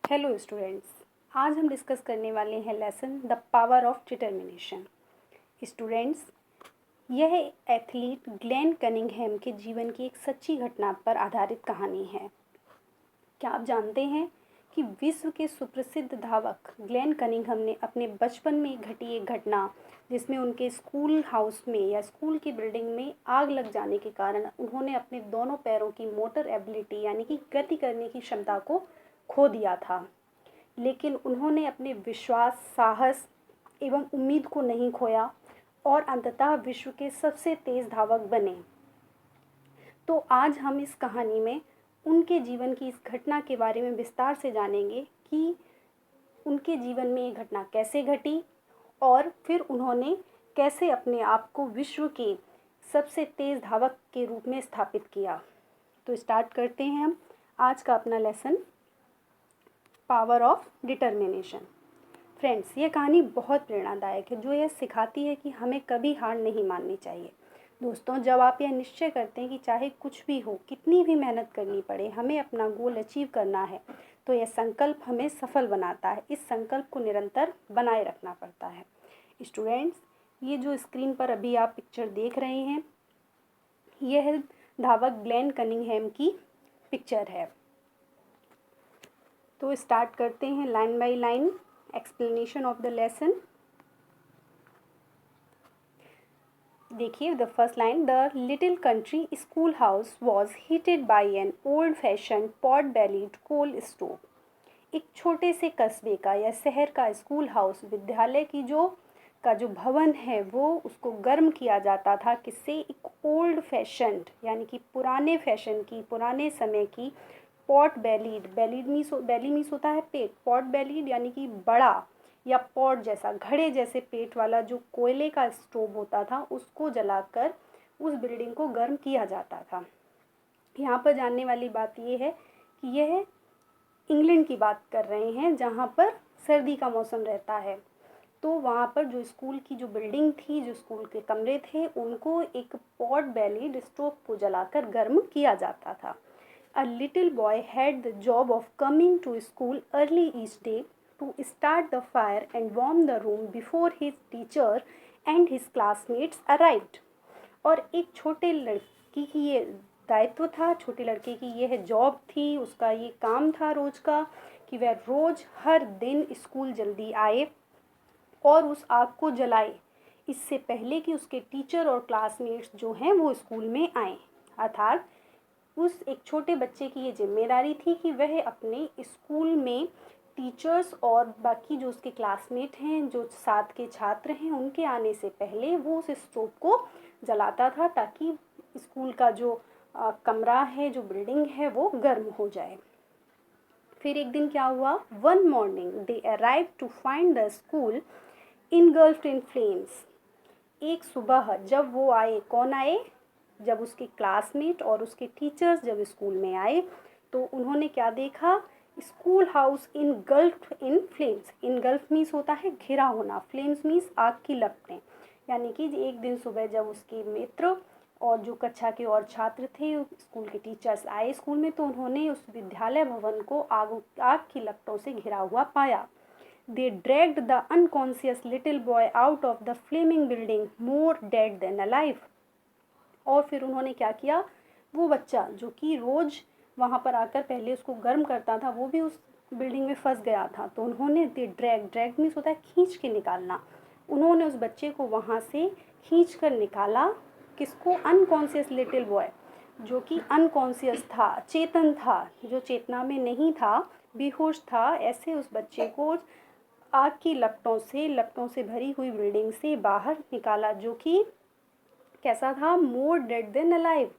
Hello students, आज हम discuss करने वाले हैं lesson the power of determination. Students, यह एथलीट ग्लेन कनिंघम के जीवन की एक सच्ची घटना पर आधारित कहानी है। क्या आप जानते हैं कि विश्व के सुप्रसिद्ध धावक ग्लेन कनिंघम ने अपने बचपन में घटी एक घटना जिसमें उनके स्कूल हाउस में या स्कूल की बिल्डिंग में आग लग जाने के कारण उन्होंने अपने दोनों पैरों की मोटर एबिलिटी यानी कि गति करने की क्षमता को खो दिया था, लेकिन उन्होंने अपने विश्वास, साहस एवं उम्मीद को नहीं खोया और अंततः विश्व के सबसे तेज धावक बने। तो आज हम इस कहानी में उनके जीवन की इस घटना के बारे में विस्तार से जानेंगे कि उनके जीवन में ये घटना कैसे घटी और फिर उन्होंने कैसे अपने आप को विश्व के सबसे तेज धावक के रूप में स्थापित किया। तो स्टार्ट करते हैं हम आज का अपना lesson, power of determination. Friends, ये कहानी बहुत प्रेरणादायक है जो यह सिखाती है कि हमें कभी हार नहीं माननी चाहिए। दोस्तों, जब आप यह निश्चय करते हैं कि चाहे कुछ भी हो, कितनी भी मेहनत करनी पड़े, हमें अपना गोल अचीव करना है, तो यह संकल्प हमें सफल बनाता है। इस संकल्प को निरंतर बनाए रखना पड़ता है। स्टूडेंट्स, ये जो स्क्रीन पर अभी आप पिक्चर देख रहे हैं, यह धावक ग्लेन कनिंघम की पिक्चर है। तो स्टार्ट करते हैं line by line explanation of the lesson. देखिए, the first line, the little country school house was heated by an old fashion pot bellied coal stove. एक छोटे से कस्बे का या शहर का स्कूल हाउस, विद्यालय की जो भवन है, वो उसको गर्म किया जाता था। किससे? एक ओल्ड फैशन्ड यानी कि पुराने फैशन की, पुराने समय की पॉट बेलीड, बेली मीन्स होता है पेट, पॉट बेलीड यानी कि बड़ा या पॉट जैसा, घड़े जैसे पेट वाला जो कोयले का स्टोव होता था, उसको जलाकर उस बिल्डिंग को गर्म किया जाता था। यहाँ पर जानने वाली बात ये है कि यह इंग्लैंड की बात कर रहे हैं जहाँ पर सर्दी का मौसम रहता है। तो वहाँ पर जो स्कूल की जो बिल्डिंग थी, जो स्कूल के कमरे थे, उनको एक पॉट बेलीड स्टोव को जलाकर गर्म किया जाता था। A little boy had the job of coming to school early each day to start the fire and warm the room before his teacher and his classmates arrived. और एक छोटे लड़की की ये दायित्व था, छोटे लड़के की यह जॉब थी, उसका ये काम था रोज का कि वह रोज हर दिन स्कूल जल्दी आए और उस आग को जलाए इससे पहले कि उसके टीचर और क्लासमेट्स जो हैं वो स्कूल में आए। अर्थात उस एक छोटे बच्चे की ये जिम्मेदारी थी कि वह अपने स्कूल में टीचर्स और बाकी जो उसके क्लासमेट हैं, जो साथ के छात्र हैं, उनके आने से पहले वो उस स्टोव को जलाता था ताकि स्कूल का जो कमरा है, जो बिल्डिंग है, वो गर्म हो जाए। फिर एक दिन क्या हुआ? One morning they arrive to find the school engulfed in flames. एक सुबह जब वो आए, कौन आए? जब उसके क्लासमेट और उसके टीचर्स जब स्कूल में आए तो उन्होंने क्या देखा? School house इनगल्फ्ड in flames. Engulf means होता है घिरा होना, फ्लेम्स मीन्स आग की लपटें। यानी कि एक दिन सुबह जब उसके मित्र और जो कक्षा के और छात्र थे, स्कूल के टीचर्स आए स्कूल में, तो उन्होंने उस विद्यालय भवन को आग की लपटों से घिरा हुआ पाया। They dragged the unconscious little boy out of the flaming building, more dead than alive. और फिर उन्होंने क्या किया? वो बच्चा जो कि रोज वहाँ पर आकर पहले उसको गर्म करता था, वो भी उस बिल्डिंग में फंस गया था। तो उन्होंने ड्रैग मीन्स होता है खींच के निकालना। उन्होंने उस बच्चे को वहाँ से खींच कर निकाला। किसको? अनकॉन्शियस लिटिल बॉय, जो कि अनकॉन्शियस था, चेतन था, जो चेतना में नहीं था, बेहोश था, ऐसे उस बच्चे को आग की लपटों से भरी हुई बिल्डिंग से बाहर निकाला, जो कि कैसा था? मोर डेड देन अलाइव,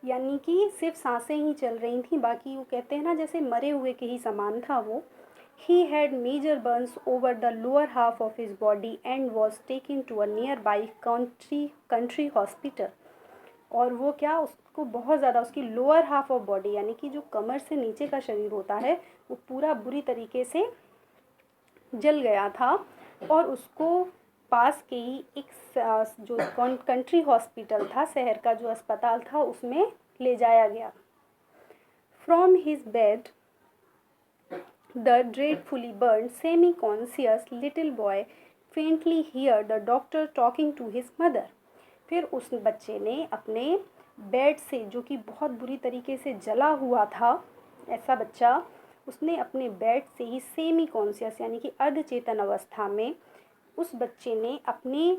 यानी कि सिर्फ सांसें ही चल रही थी, बाकी वो कहते हैं ना जैसे मरे हुए के ही समान था वो। He had major burns over the lower half of his body and was taken to a nearby country hospital. और वो क्या, उसको बहुत ज़्यादा उसकी लोअर हाफ ऑफ बॉडी यानी कि जो कमर से नीचे का शरीर होता है वो पूरा बुरी तरीके से जल गया था और उसको पास के ही एक जो कंट्री हॉस्पिटल था, शहर का जो अस्पताल था, उसमें ले जाया गया। From his bed The dreadfully burned, semi-conscious little boy faintly heard the doctor talking to his mother. फिर उस बच्चे ने अपने बेड से, जो कि बहुत बुरी तरीके से जला हुआ था, ऐसा बच्चा, उसने अपने बेड से ही सेमी कॉन्शियस यानी कि अर्धचेतन अवस्था में उस बच्चे ने अपने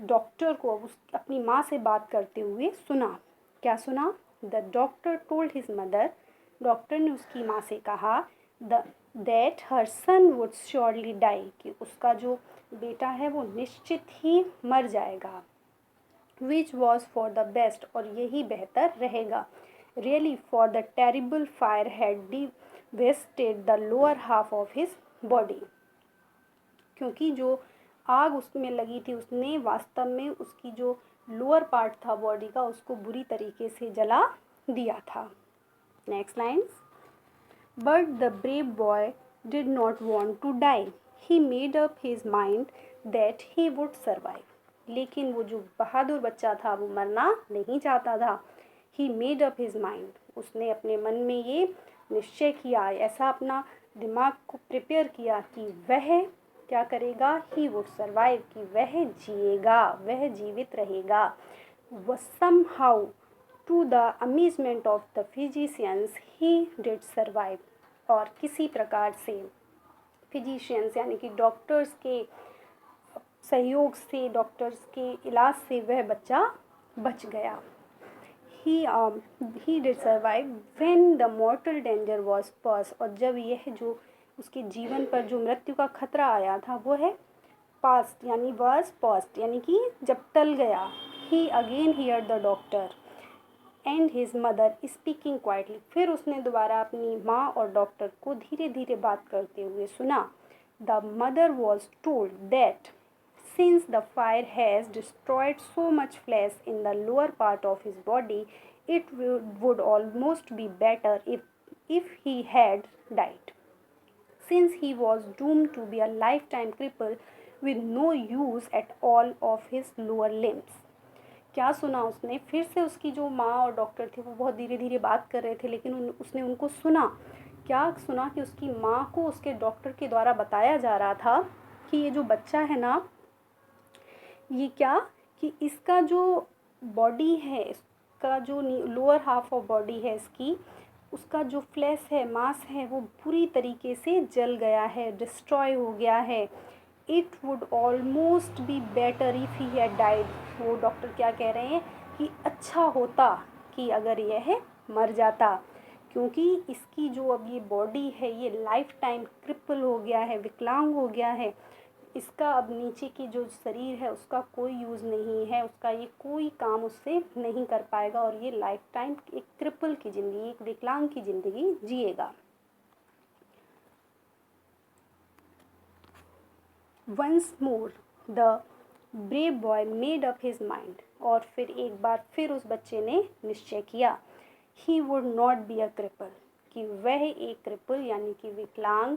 डॉक्टर को अपनी माँ से बात करते हुए सुना। क्या सुना? The doctor told his mother, doctor ने उसकी माँ से कहा that her son would surely die, कि उसका जो बेटा है वो निश्चित ही मर जाएगा। Which was for the best, और यही बेहतर रहेगा। Really for the terrible fire had divested the lower half of his body, क्योंकि जो आग उसमें लगी थी उसने वास्तव में उसकी जो लोअर पार्ट था बॉडी का उसको बुरी तरीके से जला दिया था। Next lines. But the brave boy did not want to die, he made up his mind that he would survive. लेकिन वो जो बहादुर बच्चा था वो मरना नहीं चाहता था। ही मेड अप हिज माइंड, उसने अपने मन में ये निश्चय किया, ऐसा अपना दिमाग को प्रिपेयर किया कि वह क्या करेगा, ही वुड सर्वाइव, कि वह जिएगा, वह जीवित रहेगा। वह somehow to the amazement of the physicians he did survive, और किसी प्रकार से फिजिशियंस यानी कि डॉक्टर्स के सहयोग से, डॉक्टर्स के इलाज से वह बच्चा बच गया। he did survive when the mortal danger was past, और जब यह जो उसके जीवन पर जो मृत्यु का खतरा आया था वो है पास्ट, यानी was past, यानी कि जब टल गया। he again heard the doctor and his mother speaking quietly, फिर उसने दोबारा अपनी माँ और डॉक्टर को धीरे धीरे बात करते हुए सुना। The mother was told that since the fire has destroyed so much flash in the lower part of his body, it would almost be better if he had died, since he was doomed to be a lifetime cripple with no use at all of his lower limbs. क्या सुना उसने? फिर से उसकी जो माँ और doctor थे वो बहुत धीरे धीरे बात कर रहे थे, लेकिन उसने उनको सुना। क्या सुना? कि उसकी माँ को उसके डॉक्टर के द्वारा बताया जा रहा था कि ये जो बच्चा है ना, ये क्या, कि इसका जो बॉडी है, इसका जो लोअर हाफ ऑफ बॉडी है इसकी, उसका जो फ्लैश है, मांस है, वो पूरी तरीके से जल गया है, डिस्ट्रॉय हो गया है। It would almost be better if he had died, वो डॉक्टर क्या कह रहे हैं कि अच्छा होता कि अगर यह मर जाता, क्योंकि इसकी जो अब ये बॉडी है ये लाइफ टाइम क्रिपल हो गया है, विकलांग हो गया है। इसका अब नीचे की जो शरीर है उसका कोई यूज़ नहीं है, उसका ये कोई काम उससे नहीं कर पाएगा, और ये लाइफ टाइम एक क्रिपल की ज़िंदगी, एक विकलांग की ज़िंदगी जिएगा। Once more the brave boy made up his mind, और फिर एक बार फिर उस बच्चे ने निश्चय किया, he would not be a cripple, कि वह एक क्रिपल यानी कि विकलांग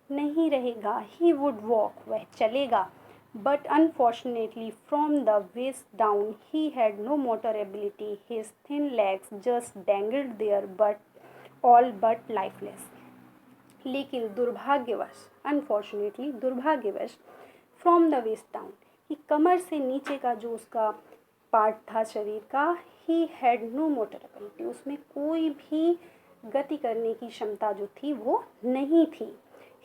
नहीं रहेगा। ही वुड वॉक, वह चलेगा। But unfortunately from the waist down he had no motor ability, his thin legs just dangled there but all but lifeless. लेकिन दुर्भाग्यवश, अनफॉर्चुनेटली दुर्भाग्यवश, फ्रॉम द वेस्ट डाउन, कि कमर से नीचे का जो उसका पार्ट था शरीर का, he had no motor ability, उसमें कोई भी गति करने की क्षमता जो थी वो नहीं थी।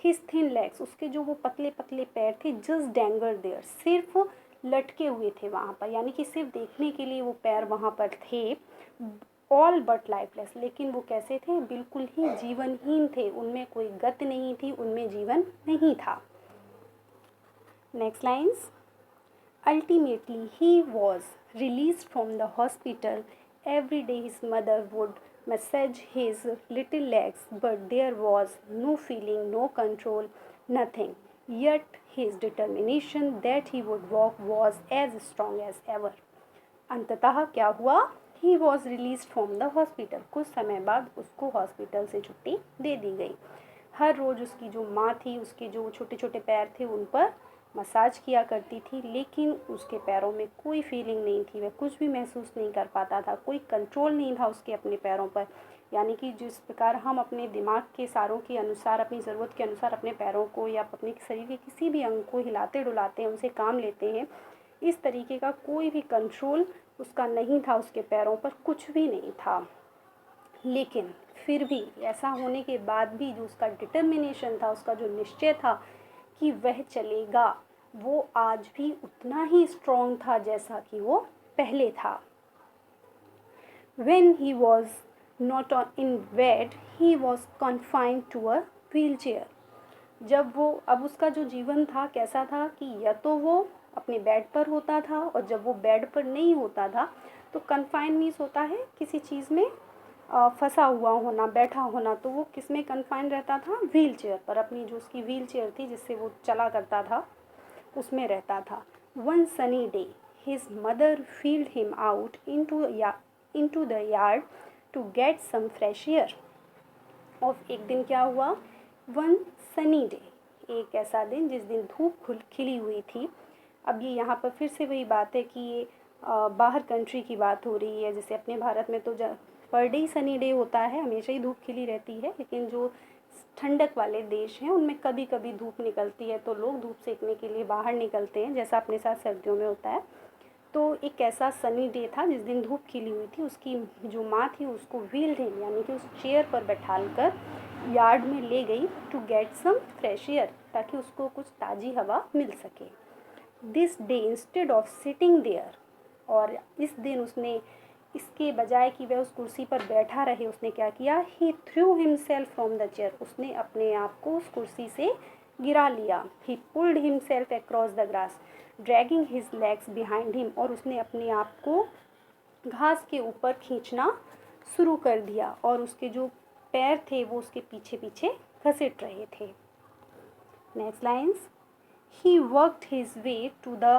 हिज थिन लेग्स, उसके जो वो पतले पतले पैर थे, जस्ट डैंगर देयर, सिर्फ लटके हुए थे वहाँ पर, यानी कि सिर्फ देखने के लिए वो पैर वहाँ पर थे। ऑल बट लाइफलेस, लेकिन वो कैसे थे? बिल्कुल ही जीवनहीन थे, उनमें कोई गति नहीं थी, उनमें जीवन नहीं था। Next lines. Ultimately, he was released from the hospital. Every day his mother would massage his little legs, but there was no feeling, no control, nothing. Yet his determination that he would walk was as strong as ever. अंततः क्या हुआ? He was released from the hospital. कुछ समय बाद उसको hospital से छुट्टी दे दी गई। हर रोज़ उसकी जो माँ थी, उसके जो छोटे छोटे पैर थे उन पर मसाज किया करती थी, लेकिन उसके पैरों में कोई फीलिंग नहीं थी, वह कुछ भी महसूस नहीं कर पाता था, कोई कंट्रोल नहीं था उसके अपने पैरों पर। यानी कि जिस प्रकार हम अपने दिमाग के इशारों के अनुसार, अपनी ज़रूरत के अनुसार अपने पैरों को या अपने शरीर के किसी भी अंग को हिलाते डुलाते हैं, उनसे काम लेते हैं, इस तरीके का कोई भी कंट्रोल उसका नहीं था, उसके पैरों पर कुछ भी नहीं था। लेकिन फिर भी ऐसा होने के बाद भी जो उसका डिटर्मिनेशन था, उसका जो निश्चय था कि वह चलेगा, वो आज भी उतना ही स्ट्रॉन्ग था जैसा कि वो पहले था। When he was not in bed, he was confined to a wheelchair. जब वो, अब उसका जो जीवन था कैसा था कि या तो वो अपने बेड पर होता था, और जब वो बेड पर नहीं होता था तो कन्फाइन मीन्स होता है किसी चीज़ में फंसा हुआ होना, बैठा होना। तो वो किस में कन्फाइन रहता था? व्हील चेयर पर। अपनी जो उसकी व्हील चेयर थी जिससे वो चला करता था, उसमें रहता था। One sunny day his mother field him out into the yard to get some fresh air. और एक दिन क्या हुआ? वन सनी डे, एक ऐसा दिन जिस दिन धूप खिली हुई थी। अब ये यहाँ पर फिर से वही बात है कि ये बाहर कंट्री की बात हो रही है। जैसे अपने भारत में तो पर डे सनी डे होता है, हमेशा ही धूप खिली रहती है, लेकिन जो ठंडक वाले देश हैं उनमें कभी कभी धूप निकलती है, तो लोग धूप सेकने के लिए बाहर निकलते हैं, जैसा अपने साथ सर्दियों में होता है। तो एक ऐसा सनी डे था जिस दिन धूप खिली हुई थी। उसकी जो माँ थी उसको व्हील्ड हिम, यानी कि उस चेयर पर बैठाल कर यार्ड में ले गई to get some fresh air, ताकि उसको कुछ ताज़ी हवा मिल सके। This day instead of sitting there, और इस दिन उसने, इसके बजाय कि वह उस कुर्सी पर बैठा रहे, उसने क्या किया? He threw himself from the chair, उसने अपने आप को उस कुर्सी से गिरा लिया। He pulled himself across the grass dragging his legs behind him, और उसने अपने आप को घास के ऊपर खींचना शुरू कर दिया, और उसके जो पैर थे वो उसके पीछे पीछे घसीट रहे थे। Next lines, he worked his way to the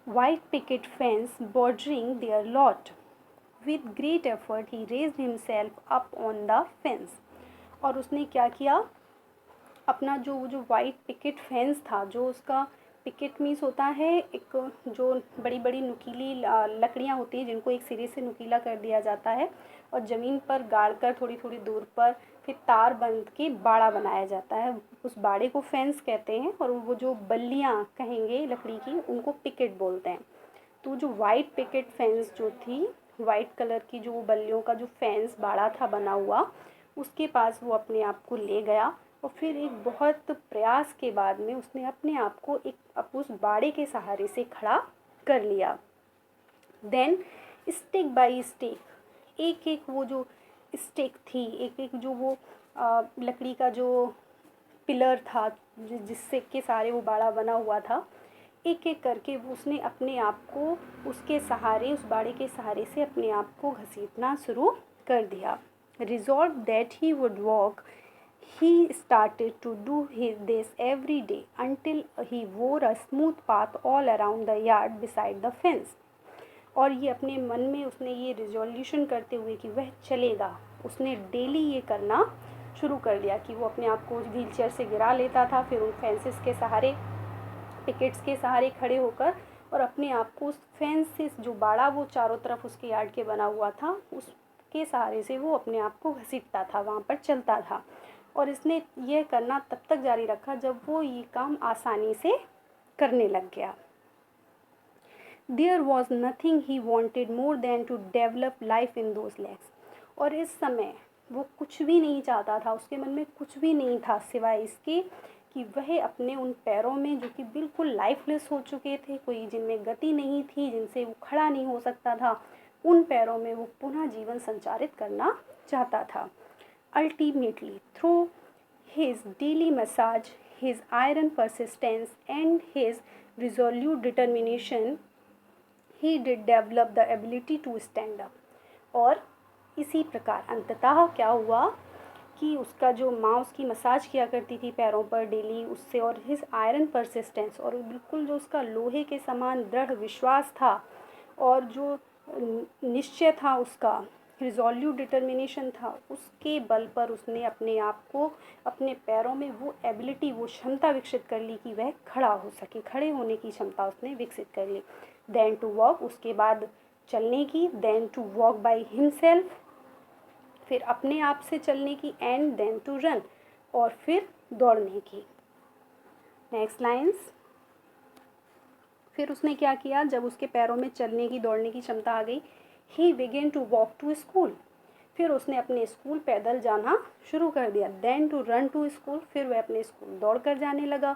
white picket fence bordering their lot. With great effort he raised himself up on the fence. और उसने क्या किया? अपना जो वाइट पिकेट फेंस था, जो उसका पिकेट मीन्स होता है एक जो बड़ी बड़ी नुकीली लकड़ियाँ होती हैं जिनको एक सिरे से नुकीला कर दिया जाता है और ज़मीन पर गाड़ कर थोड़ी थोड़ी दूर पर फिर तार बंध के बाड़ा बनाया जाता है, उस बाड़े को फेंस कहते हैं। और वो जो बल्लियाँ कहेंगे लकड़ी की, उनको पिकेट बोलते हैं। तो जो वाइट पिकेट फेंस जो थी, वाइट कलर की जो बल्लियों का जो फेंस बाड़ा था बना हुआ, उसके पास वो अपने आप को ले गया, और फिर एक बहुत प्रयास के बाद में उसने अपने आप को उस बाड़े के सहारे से खड़ा कर लिया। देन स्टिक बाय स्टिक, एक एक वो जो स्टिक थी, एक एक जो वो लकड़ी का जो पिलर था जिससे के सारे वो बाड़ा बना हुआ था, एक एक करके उसने अपने आप को उसके सहारे, उस बाड़े के सहारे से अपने आप को घसीटना शुरू कर दिया। Resolve that he would walk, he started to do this every day until he wore a smooth path all around the yard beside the fence. और ये अपने मन में उसने ये रिजोल्यूशन करते हुए कि वह चलेगा, उसने डेली ये करना शुरू कर दिया कि वो अपने आप को व्हील चेयर से गिरा लेता था, फिर उन फेंसेस के सहारे, पिकेट्स के सहारे खड़े होकर, और अपने आप को उस फेंस से जो बाड़ा वो चारों तरफ उसके यार्ड के बना हुआ था, उसके सहारे से वो अपने आप को घसीटता था, वहाँ पर चलता था। और इसने ये करना तब तक जारी रखा जब वो ये काम आसानी से करने लग गया। There was nothing he wanted more than to develop life in those legs. और इस समय वो कुछ भी नहीं चाहता था, उसके मन में कुछ भी नहीं था सिवाय इसके कि वह अपने उन पैरों में, जो कि बिल्कुल लाइफलेस हो चुके थे, कोई जिनमें गति नहीं थी, जिनसे वो खड़ा नहीं हो सकता था, उन पैरों में वो पुनः जीवन संचारित करना चाहता था। Ultimately, through his daily massage, his iron persistence, and his resolute determination, he did develop the ability to stand up. और इसी प्रकार अंततः क्या हुआ कि उसका जो माँ उसकी मसाज किया करती थी पैरों पर डेली, उससे, और हिज आयरन परसिस्टेंस, और बिल्कुल जो उसका लोहे के समान दृढ़ विश्वास था, और जो निश्चय था उसका, रिजोल्यूट डिटर्मिनेशन था, उसके बल पर उसने अपने आप को, अपने पैरों में वो एबिलिटी, वो क्षमता विकसित कर ली कि वह खड़ा हो सके, खड़े होने की क्षमता उसने विकसित कर ली। देन टू वॉक, उसके बाद चलने की, then to walk by himself, फिर अपने आप से चलने की, एंड देन टू रन, और फिर दौड़ने की। Next lines. फिर उसने क्या किया, जब उसके पैरों में चलने की, दौड़ने की क्षमता आ गई, he began to walk to school, फिर उसने अपने स्कूल पैदल जाना शुरू कर दिया। Then to run to school, फिर वह अपने स्कूल दौड़ कर जाने लगा।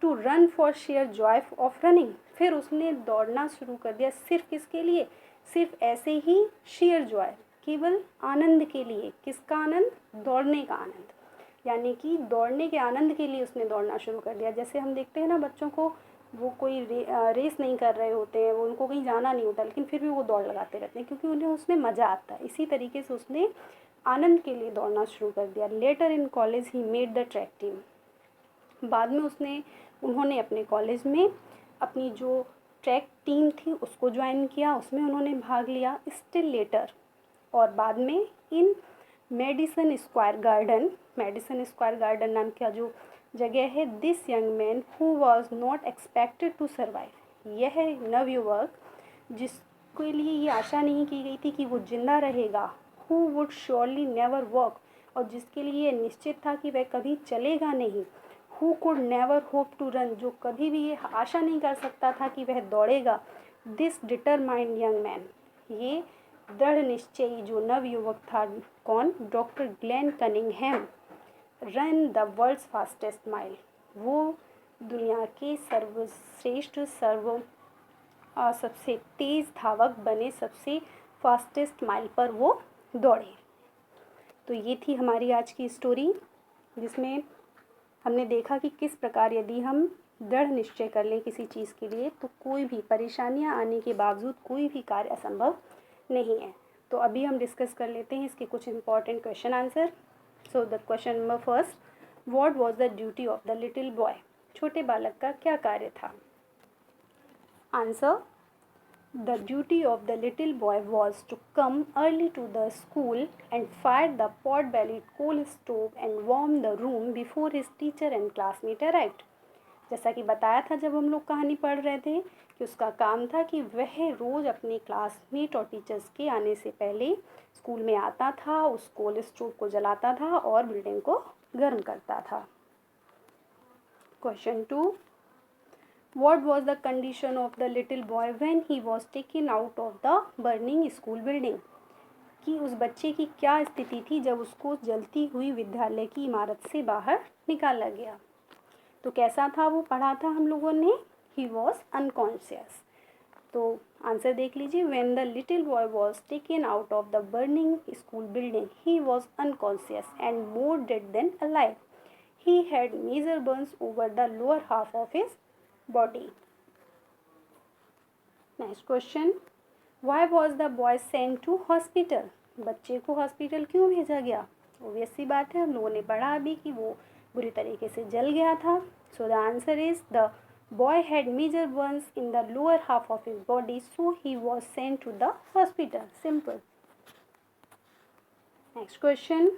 To run for sheer joy of running, फिर उसने दौड़ना शुरू कर दिया सिर्फ किसके लिए, सिर्फ ऐसे ही शेयर जॉय, केवल आनंद के लिए। किसका आनंद, दौड़ने का आनंद, यानी कि दौड़ने के आनंद के लिए उसने दौड़ना शुरू कर दिया। जैसे हम देखते हैं ना बच्चों को, वो कोई रेस नहीं कर रहे होते हैं, वो उनको कहीं जाना नहीं होता, लेकिन फिर भी वो दौड़ लगाते रहते हैं क्योंकि उन्हें उसमें मज़ा आता है। इसी तरीके से उसने आनंद के लिए दौड़ना शुरू कर दिया। Later in college he made the track team, बाद में उन्होंने अपने कॉलेज में अपनी जो ट्रैक टीम थी उसको ज्वाइन किया, उसमें उन्होंने भाग लिया। स्टिल लेटर, और बाद में इन मेडिसन स्क्वायर गार्डन नाम का जो जगह है, this young man who was not expected to survive, यह नवयुवक जिसके लिए ये आशा नहीं की गई थी कि वो जिंदा रहेगा, who would surely never work, और जिसके लिए निश्चित था कि वह कभी चलेगा नहीं, who could never hope to run, जो कभी भी ये आशा नहीं कर सकता था कि वह दौड़ेगा, दिस डिटरमाइंड यंग मैन, ये दृढ़ निश्चयी जो नवयुवक था, कौन, doctor Glenn Cunningham, run the world's fastest mile, वो दुनिया के सर्वश्रेष्ठ सबसे तेज़ धावक बने, सबसे फास्टेस्ट माइल पर वो दौड़े। तो ये थी हमारी आज की स्टोरी, जिसमें हमने देखा कि किस प्रकार यदि हम दृढ़ निश्चय कर लें किसी चीज़ के लिए तो कोई भी परेशानियां आने के बावजूद कोई भी कार्य असंभव नहीं है। तो अभी हम डिस्कस कर लेते हैं इसके कुछ important question answer. So the question number first, what was the duty of the little boy, छोटे बालक का क्या कार्य था। Answer, the duty of the little boy was to come early to the school and fire the pot bellied coal stove and warm the room before his teacher and classmate arrived. जैसा कि बताया था जब हम लोग कहानी पढ़ रहे थे कि उसका काम था कि वह रोज़ अपने क्लासमेट और टीचर्स के आने से पहले स्कूल में आता था, उस कोल स्टोव को जलाता था और बिल्डिंग को गर्म करता था। Question 2, What was the condition of the little boy when he was taken out of the burning school building? कि उस बच्चे की क्या स्थिति थी जब उसको जलती हुई विद्यालय की इमारत से बाहर निकाला गया। तो कैसा था वो, पढ़ा था हम लोगों ने, he was unconscious। तो आंसर देख लीजिए, when the little boy was taken out of the burning school building, he was unconscious and more dead than alive. He had major burns over the lower half of his body. Next question, why was the boy sent to hospital? बच्चे को hospital क्यों भेजा गया। Obvious सी बात है, हम लोगों ने पढ़ा अभी कि वो बुरी तरीके से जल गया था। So the answer is the boy had major burns in the lower half of his body, so he was sent to the hospital. Simple. Next question,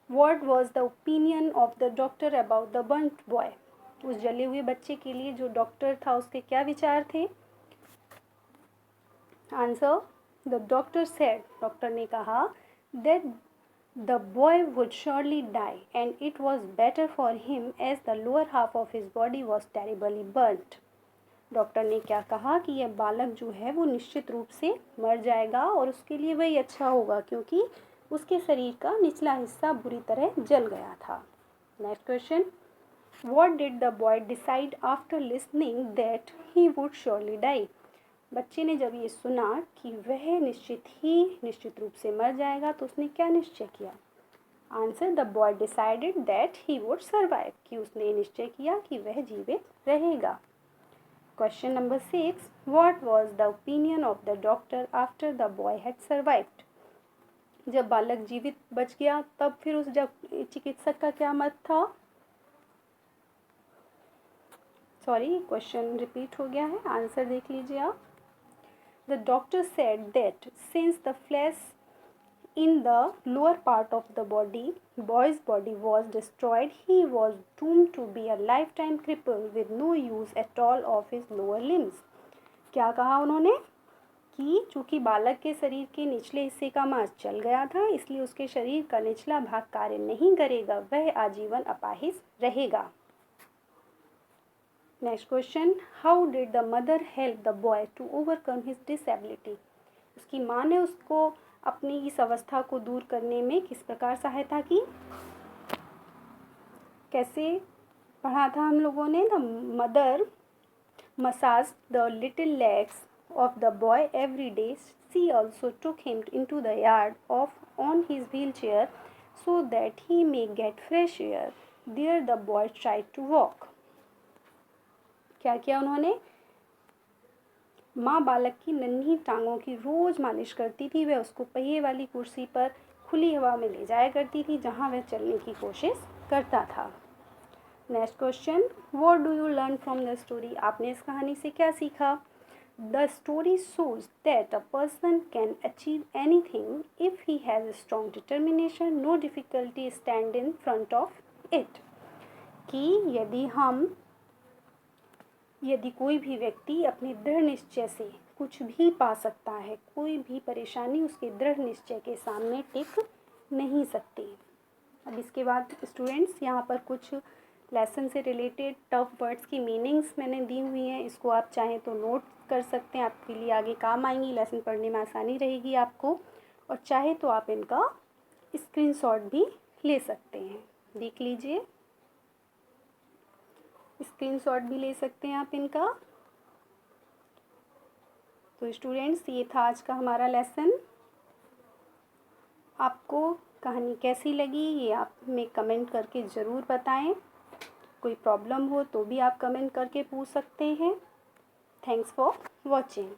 what was the opinion of the doctor about the burnt boy? उस जले हुए बच्चे के लिए जो doctor था उसके क्या विचार थे। Answer, the doctor said, doctor ने कहा that the boy would surely die and it was better for him as the lower half of his body was terribly burnt. Doctor ने क्या कहा कि यह बालक जो है वो निश्चित रूप से मर जाएगा और उसके लिए वही अच्छा होगा क्योंकि उसके शरीर का निचला हिस्सा बुरी तरह जल गया था। Next question, What did the boy decide after listening that he would surely die? बच्चे ने जब ये सुना कि वह निश्चित रूप से मर जाएगा तो उसने क्या निश्चय किया। Answer, the boy decided that he would survive, कि उसने निश्चय किया कि वह जीवित रहेगा। Question number 6, what was the opinion of the doctor after the boy had survived? जब बालक जीवित बच गया तब फिर उस चिकित्सक का क्या मत था। सॉरी, क्वेश्चन रिपीट हो गया है, आंसर देख लीजिए आप। The doctor said that since the flesh in the lower part of the boy's body was destroyed, he was doomed to be a lifetime cripple with no use at all of his lower limbs. क्या कहा उन्होंने कि चूँकि बालक के शरीर के निचले हिस्से का मांस जल गया था, इसलिए उसके शरीर का निचला भाग कार्य नहीं करेगा, वह आजीवन अपाहिज रहेगा। Next question, how did the mother help the boy to overcome his disability? उसकी माँ ने उसको अपनी इस अवस्था को दूर करने में किस प्रकार सहायता की? कैसे पढ़ा था हम लोगों ने? The mother massaged the little legs of the boy every day. She also took him into the yard on his wheelchair so that he may get fresh air. There the boy tried to walk. क्या किया उन्होंने? माँ बालक की नन्ही टांगों की रोज मालिश करती थी। वह उसको पहिए वाली कुर्सी पर खुली हवा में ले जाया करती थी, जहाँ वह चलने की कोशिश करता था। Next question, what do you learn from the story? आपने इस कहानी से क्या सीखा? The story shows that a person can achieve anything if he has a strong determination, no difficulty stand in front of it. कि यदि कोई भी व्यक्ति अपने दृढ़ निश्चय से कुछ भी पा सकता है, कोई भी परेशानी उसके दृढ़ निश्चय के सामने टिक नहीं सकती। अब इसके बाद स्टूडेंट्स यहाँ पर कुछ लेसन से रिलेटेड टफ वर्ड्स की मीनिंग्स मैंने दी हुई हैं। इसको आप चाहें तो नोट कर सकते हैं, आपके लिए आगे काम आएंगी, लेसन पढ़ने में आसानी रहेगी आपको। और चाहे तो आप इनका स्क्रीनशॉट भी ले सकते हैं, देख लीजिए, स्क्रीनशॉट भी ले सकते हैं आप इनका। तो स्टूडेंट्स, ये था आज का हमारा लेसन। आपको कहानी कैसी लगी ये आप हमें कमेंट करके ज़रूर बताएं। कोई प्रॉब्लम हो तो भी आप कमेंट करके पूछ सकते हैं। Thanks for watching.